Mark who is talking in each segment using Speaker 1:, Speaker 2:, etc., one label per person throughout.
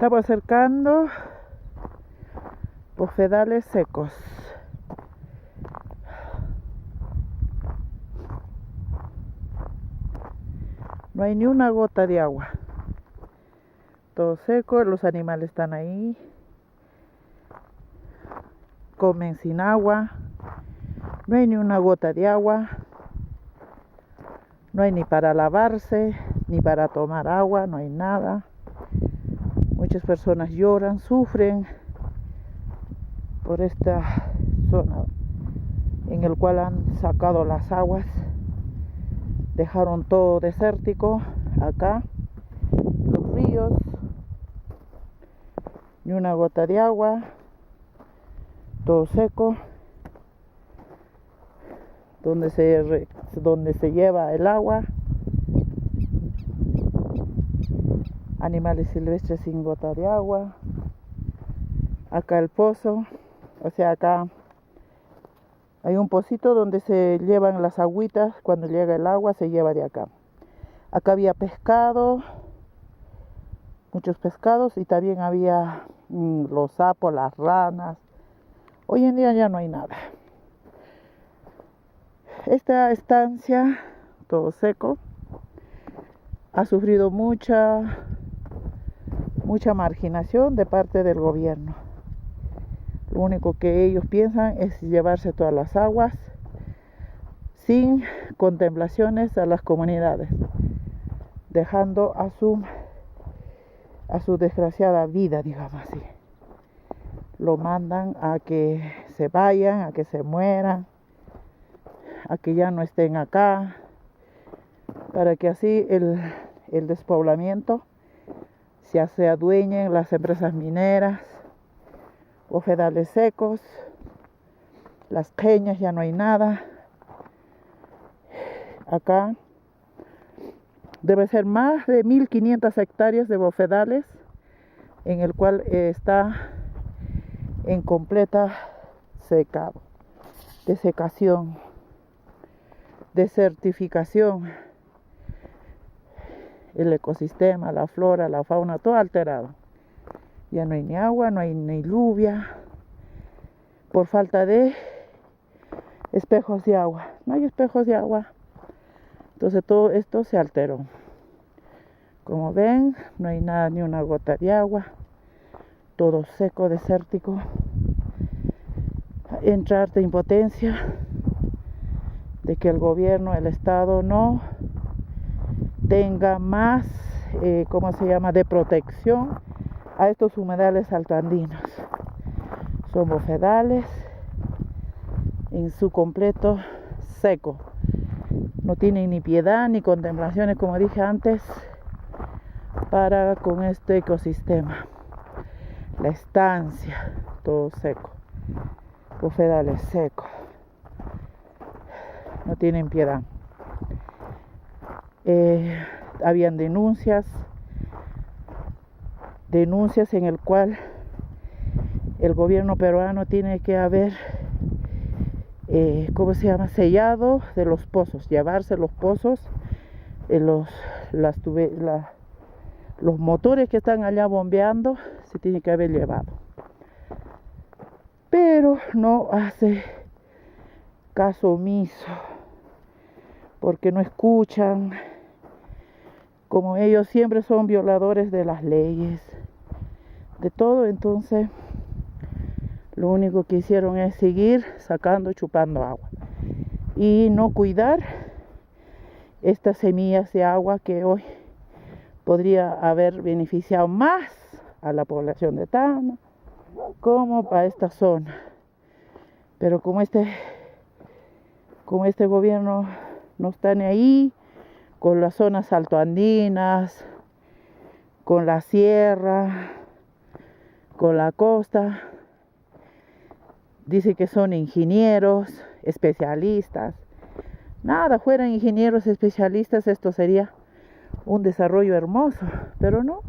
Speaker 1: Estamos acercando bofedales secos. No hay ni una gota de agua. Todo seco, los animales están ahí. Comen sin agua. No hay ni una gota de agua. No hay ni para lavarse, ni para tomar agua, no hay nada. Muchas personas lloran, sufren por esta zona en el cual han sacado las aguas. Dejaron todo desértico acá, los ríos, ni una gota de agua, todo seco. Donde se lleva el agua, animales silvestres sin gota de agua. Acá el pozo, o sea, acá hay un pocito donde se llevan las agüitas. Cuando llega el agua se lleva de acá. Acá había pescado, muchos pescados, y también había los sapos, las ranas. Hoy en día ya no hay nada. Esta estancia, todo seco, ha sufrido mucha marginación de parte del gobierno. Lo único que ellos piensan es llevarse todas las aguas sin contemplaciones a las comunidades, dejando a su desgraciada vida, digamos así. Lo mandan a que se vayan, a que se mueran, a que ya no estén acá, para que así el despoblamiento se adueñen las empresas mineras, bofedales secos, las queñas, ya no hay nada. Acá debe ser más de 1500 hectáreas de bofedales, en el cual está en completa secado, desecación, desertificación. El ecosistema, la flora, la fauna, todo alterado. Ya no hay ni agua, no hay ni lluvia, por falta de espejos de agua. No hay espejos de agua. Entonces todo esto se alteró. Como ven, no hay nada, ni una gota de agua. Todo seco, desértico. Entra harta impotencia de que el gobierno, el Estado no tenga más, de protección a estos humedales altoandinos. Son bofedales en su completo seco. No tienen ni piedad ni contemplaciones, como dije antes, para con este ecosistema. La estancia, todo seco. Bofedales secos. No tienen piedad. Habían denuncias en el cual el gobierno peruano tiene que haber sellado de los pozos, llevarse los pozos, los motores que están allá bombeando, se tiene que haber llevado. Pero no hace caso omiso, porque no escuchan. Como ellos siempre son violadores de las leyes, de todo, entonces lo único que hicieron es seguir sacando, chupando agua y no cuidar estas semillas de agua que hoy podría haber beneficiado más a la población de Tacna como para esta zona. Pero como este gobierno no está ni ahí con las zonas altoandinas, con la sierra, con la costa, dice que son ingenieros, especialistas. Nada, fueran ingenieros especialistas, esto sería un desarrollo hermoso, pero no,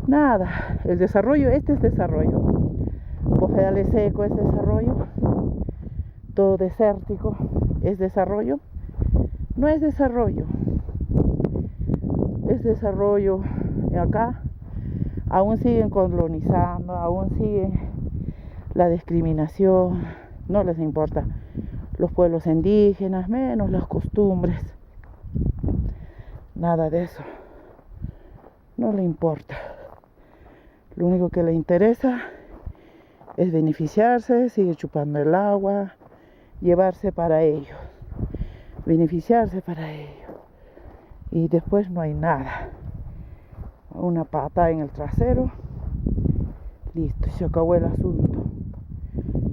Speaker 1: nada. El desarrollo, este es desarrollo. Bofedales seco es desarrollo, todo desértico es desarrollo. No es desarrollo, es desarrollo acá. Aún siguen colonizando, aún siguen la discriminación, no les importa los pueblos indígenas, menos las costumbres, nada de eso, no le importa. Lo único que le interesa es beneficiarse, sigue chupando el agua, llevarse para ellos, beneficiarse para ellos. Y después no hay nada. Una patada en el trasero, listo, se acabó el asunto.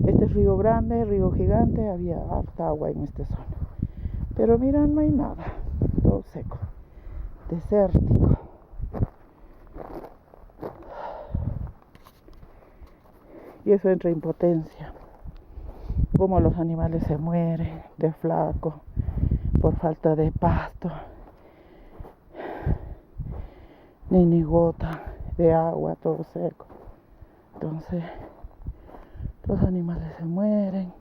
Speaker 1: Este es Río Grande, Río Gigante, había harta agua en esta zona. Pero mira, no hay nada, todo seco, desértico. Y eso entra en impotencia. Cómo los animales se mueren de flaco por falta de pasto, ni gota de agua, todo seco. Entonces, los animales se mueren,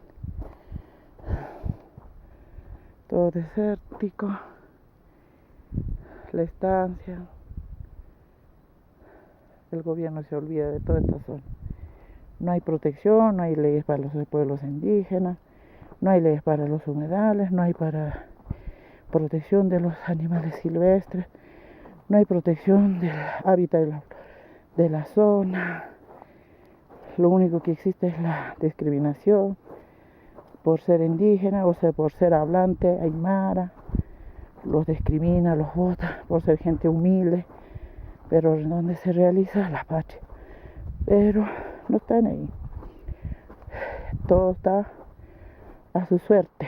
Speaker 1: todo desértico, la estancia. El gobierno se olvida de toda esta zona. No hay protección, no hay leyes para los pueblos indígenas, no hay leyes para los humedales, no hay para protección de los animales silvestres, no hay protección del hábitat de la zona. Lo único que existe es la discriminación por ser indígena, o sea, por ser hablante aymara. Los discrimina, los vota por ser gente humilde, pero en donde se realiza la patria. Pero no están ahí. Todo está a su suerte.